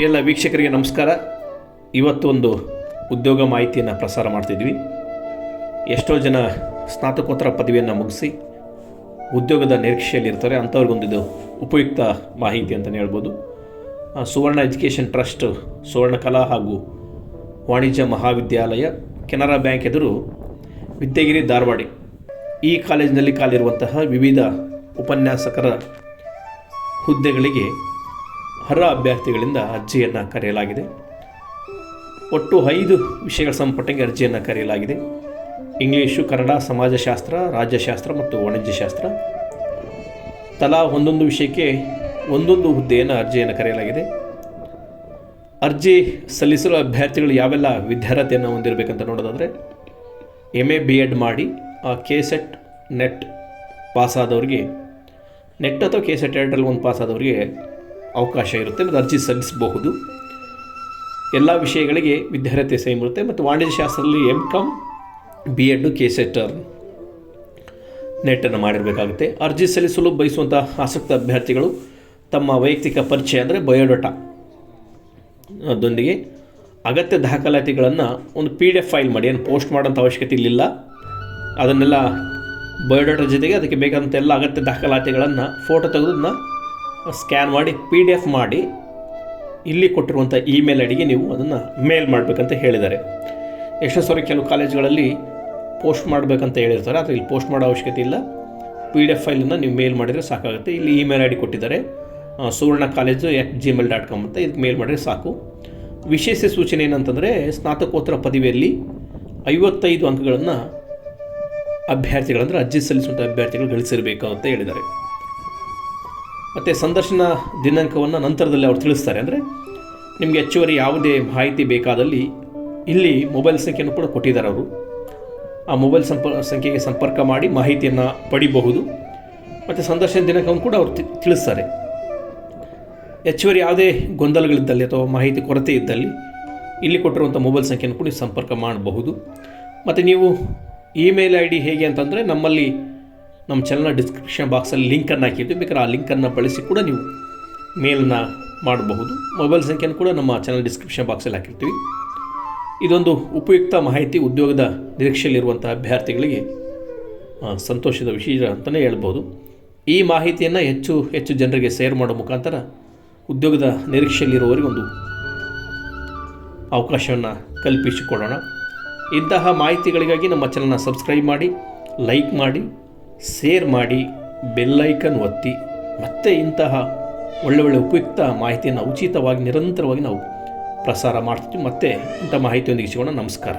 ಎಲ್ಲ ವೀಕ್ಷಕರಿಗೆ ನಮಸ್ಕಾರ. ಇವತ್ತು ಒಂದು ಉದ್ಯೋಗ ಮಾಹಿತಿಯನ್ನು ಪ್ರಸಾರ ಮಾಡ್ತಿದ್ವಿ. ಎಷ್ಟೋ ಜನ ಸ್ನಾತಕೋತ್ತರ ಪದವಿಯನ್ನು ಮುಗಿಸಿ ಉದ್ಯೋಗದ ನಿರೀಕ್ಷೆಯಲ್ಲಿರ್ತಾರೆ. ಅಂಥವ್ರಿಗೊಂದಿದು ಉಪಯುಕ್ತ ಮಾಹಿತಿ ಅಂತಲೇ ಹೇಳ್ಬೋದು. ಸುವರ್ಣ ಎಜುಕೇಷನ್ ಟ್ರಸ್ಟ್, ಸುವರ್ಣ ಕಲಾ ಹಾಗೂ ವಾಣಿಜ್ಯ ಮಹಾವಿದ್ಯಾಲಯ, ಕೆನರಾ ಬ್ಯಾಂಕ್ ಎದುರು ವಿದ್ಯಾಗಿರಿ, ಧಾರವಾಡ ಈ ಕಾಲೇಜಿನಲ್ಲಿ ಖಾಲಿರುವಂತಹ ವಿವಿಧ ಉಪನ್ಯಾಸಕರ ಹುದ್ದೆಗಳಿಗೆ ಅರ್ಹ ಅಭ್ಯರ್ಥಿಗಳಿಂದ ಅರ್ಜಿಯನ್ನು ಕರೆಯಲಾಗಿದೆ. ಒಟ್ಟು 5 ವಿಷಯಗಳ ಸಂಪುಟಕ್ಕೆ ಅರ್ಜಿಯನ್ನು ಕರೆಯಲಾಗಿದೆ. ಇಂಗ್ಲೀಷು, ಕನ್ನಡ, ಸಮಾಜಶಾಸ್ತ್ರ, ರಾಜ್ಯಶಾಸ್ತ್ರ ಮತ್ತು ವಾಣಿಜ್ಯಶಾಸ್ತ್ರ. ತಲಾ ಒಂದೊಂದು ವಿಷಯಕ್ಕೆ ಒಂದೊಂದು ಹುದ್ದೆಯನ್ನು ಅರ್ಜಿಯನ್ನು ಕರೆಯಲಾಗಿದೆ. ಅರ್ಜಿ ಸಲ್ಲಿಸಲು ಅಭ್ಯರ್ಥಿಗಳು ಯಾವೆಲ್ಲ ವಿದ್ಯಾರ್ಹತೆಯನ್ನು ಹೊಂದಿರಬೇಕಂತ ನೋಡೋದಾದರೆ, MA BEd ಮಾಡಿ KSET ನೆಟ್ ಪಾಸಾದವರಿಗೆ, ನೆಟ್ ಅಥವಾ KSET ಎರಡರಲ್ಲಿ ಒಂದು ಪಾಸಾದವರಿಗೆ ಅವಕಾಶ ಇರುತ್ತೆ ಮತ್ತು ಅರ್ಜಿ ಸಲ್ಲಿಸಬಹುದು. ಎಲ್ಲ ವಿಷಯಗಳಿಗೆ ವಿದ್ಯಾರ್ಹತೆ ಸೇಮ್ ಇರುತ್ತೆ. ಮತ್ತು ವಾಣಿಜ್ಯಶಾಸ್ತ್ರದಲ್ಲಿ MCom BEd KSET ನೆಟ್ಟನ್ನು ಮಾಡಿರಬೇಕಾಗುತ್ತೆ. ಅರ್ಜಿ ಸಲ್ಲಿಸಲು ಬಯಸುವಂಥ ಆಸಕ್ತ ಅಭ್ಯರ್ಥಿಗಳು ತಮ್ಮ ವೈಯಕ್ತಿಕ ಪರಿಚಯ ಅಂದರೆ ಬಯೋಡಾಟಾ ಅದೊಂದಿಗೆ ಅಗತ್ಯ ದಾಖಲಾತಿಗಳನ್ನು ಒಂದು PDF ಫೈಲ್ ಮಾಡಿ, ಏನು ಪೋಸ್ಟ್ ಮಾಡೋಂಥ ಅವಶ್ಯಕತೆ ಇಲ್ಲ. ಅದನ್ನೆಲ್ಲ ಬಯೋಡಾಟಾ ಜೊತೆಗೆ ಅದಕ್ಕೆ ಬೇಕಾದಂಥ ಎಲ್ಲ ಅಗತ್ಯ ದಾಖಲಾತಿಗಳನ್ನು ಫೋಟೋ ತೆಗೆದನ್ನ ಸ್ಕ್ಯಾನ್ ಮಾಡಿ PDF ಮಾಡಿ ಇಲ್ಲಿ ಕೊಟ್ಟಿರುವಂಥ ಇಮೇಲ್ ಐಡಿಗೆ ನೀವು ಅದನ್ನು ಮೇಲ್ ಮಾಡಬೇಕಂತ ಹೇಳಿದ್ದಾರೆ. ಎಷ್ಟೋ ಸಾರಿ ಕೆಲವು ಕಾಲೇಜುಗಳಲ್ಲಿ ಪೋಸ್ಟ್ ಮಾಡಬೇಕಂತ ಹೇಳಿರ್ತಾರೆ, ಆದರೆ ಇಲ್ಲಿ ಪೋಸ್ಟ್ ಮಾಡೋ ಅವಶ್ಯಕತೆ ಇಲ್ಲ. PDF ಫೈಲನ್ನು ನೀವು ಮೇಲ್ ಮಾಡಿದರೆ ಸಾಕಾಗುತ್ತೆ. ಇಲ್ಲಿ ಇಮೇಲ್ ID ಕೊಟ್ಟಿದ್ದಾರೆ, suvarnacollege@gmail.com ಅಂತ. ಇದಕ್ಕೆ ಮೇಲ್ ಮಾಡಿದರೆ ಸಾಕು. ವಿಶೇಷ ಸೂಚನೆ ಏನಂತಂದರೆ, ಸ್ನಾತಕೋತ್ತರ ಪದವಿಯಲ್ಲಿ 55 ಅಂಕಗಳನ್ನು ಅಭ್ಯರ್ಥಿಗಳಂದರೆ ಅರ್ಜಿ ಸಲ್ಲಿಸುವಂಥ ಅಭ್ಯರ್ಥಿಗಳು ಗಳಿಸಿರಬೇಕು ಅಂತ ಹೇಳಿದ್ದಾರೆ. ಮತ್ತು ಸಂದರ್ಶನ ದಿನಾಂಕವನ್ನು ನಂತರದಲ್ಲಿ ಅವರು ತಿಳಿಸ್ತಾರೆ. ಅಂದರೆ ನಿಮಗೆ ಹೆಚ್ಚುವರಿ ಯಾವುದೇ ಮಾಹಿತಿ ಬೇಕಾದಲ್ಲಿ ಇಲ್ಲಿ ಮೊಬೈಲ್ ಸಂಖ್ಯೆಯನ್ನು ಕೂಡ ಕೊಟ್ಟಿದ್ದಾರೆ ಅವರು. ಆ ಮೊಬೈಲ್ ಸಂಖ್ಯೆಗೆ ಸಂಪರ್ಕ ಮಾಡಿ ಮಾಹಿತಿಯನ್ನು ಪಡಿಬಹುದು. ಮತ್ತು ಸಂದರ್ಶನ ದಿನಾಂಕವನ್ನು ಕೂಡ ಅವರು ತಿಳಿಸ್ತಾರೆ. ಹೆಚ್ಚುವರಿ ಯಾವುದೇ ಗೊಂದಲಗಳಿದ್ದಲ್ಲಿ ಅಥವಾ ಮಾಹಿತಿ ಕೊರತೆ ಇದ್ದಲ್ಲಿ ಇಲ್ಲಿ ಕೊಟ್ಟಿರುವಂಥ ಮೊಬೈಲ್ ಸಂಖ್ಯೆಯನ್ನು ಕೂಡ ಸಂಪರ್ಕ ಮಾಡಬಹುದು. ಮತ್ತು ನೀವು ಇಮೇಲ್ ID ಹೇಗೆ ಅಂತಂದರೆ, ನಮ್ಮಲ್ಲಿ ನಮ್ಮ ಚಾನಲ್ನ ಡಿಸ್ಕ್ರಿಪ್ಷನ್ ಬಾಕ್ಸಲ್ಲಿ ಲಿಂಕನ್ನು ಹಾಕಿರ್ತೀವಿ. ಬೇಕಾದ್ರೆ ಆ ಲಿಂಕನ್ನು ಬಳಸಿ ಕೂಡ ನೀವು ಮೇಲನ್ನ ಮಾಡಬಹುದು. ಮೊಬೈಲ್ ಸಂಖ್ಯೆಯನ್ನು ಕೂಡ ನಮ್ಮ ಚಾನಲ್ ಡಿಸ್ಕ್ರಿಪ್ಷನ್ ಬಾಕ್ಸಲ್ಲಿ ಹಾಕಿರ್ತೀವಿ. ಇದೊಂದು ಉಪಯುಕ್ತ ಮಾಹಿತಿ ಉದ್ಯೋಗದ ನಿರೀಕ್ಷೆಯಲ್ಲಿರುವಂಥ ಅಭ್ಯರ್ಥಿಗಳಿಗೆ ಸಂತೋಷದ ವಿಷಯ ಅಂತಲೇ ಹೇಳ್ಬೋದು. ಈ ಮಾಹಿತಿಯನ್ನು ಹೆಚ್ಚು ಜನರಿಗೆ ಶೇರ್ ಮಾಡೋ ಮುಖಾಂತರ ಉದ್ಯೋಗದ ನಿರೀಕ್ಷೆಯಲ್ಲಿರುವವರಿಗೊಂದು ಅವಕಾಶವನ್ನು ಕಲ್ಪಿಸಿಕೊಡೋಣ. ಇಂತಹ ಮಾಹಿತಿಗಳಿಗಾಗಿ ನಮ್ಮ ಚಾನಲ್ನ ಸಬ್ಸ್ಕ್ರೈಬ್ ಮಾಡಿ, ಲೈಕ್ ಮಾಡಿ, ಶೇರ್ ಮಾಡಿ, ಬೆಲ್ಲೈಕನ್ ಒತ್ತಿ. ಮತ್ತು ಇಂತಹ ಒಳ್ಳೆ ಉಪಯುಕ್ತ ಮಾಹಿತಿಯನ್ನು ಉಚಿತವಾಗಿ ನಿರಂತರವಾಗಿ ನಾವು ಪ್ರಸಾರ ಮಾಡ್ತೀವಿ. ಮತ್ತೆ ಇಂಥ ಮಾಹಿತಿಯೊಂದಿಗೆ ಸಿಗೋಣ. ನಮಸ್ಕಾರ.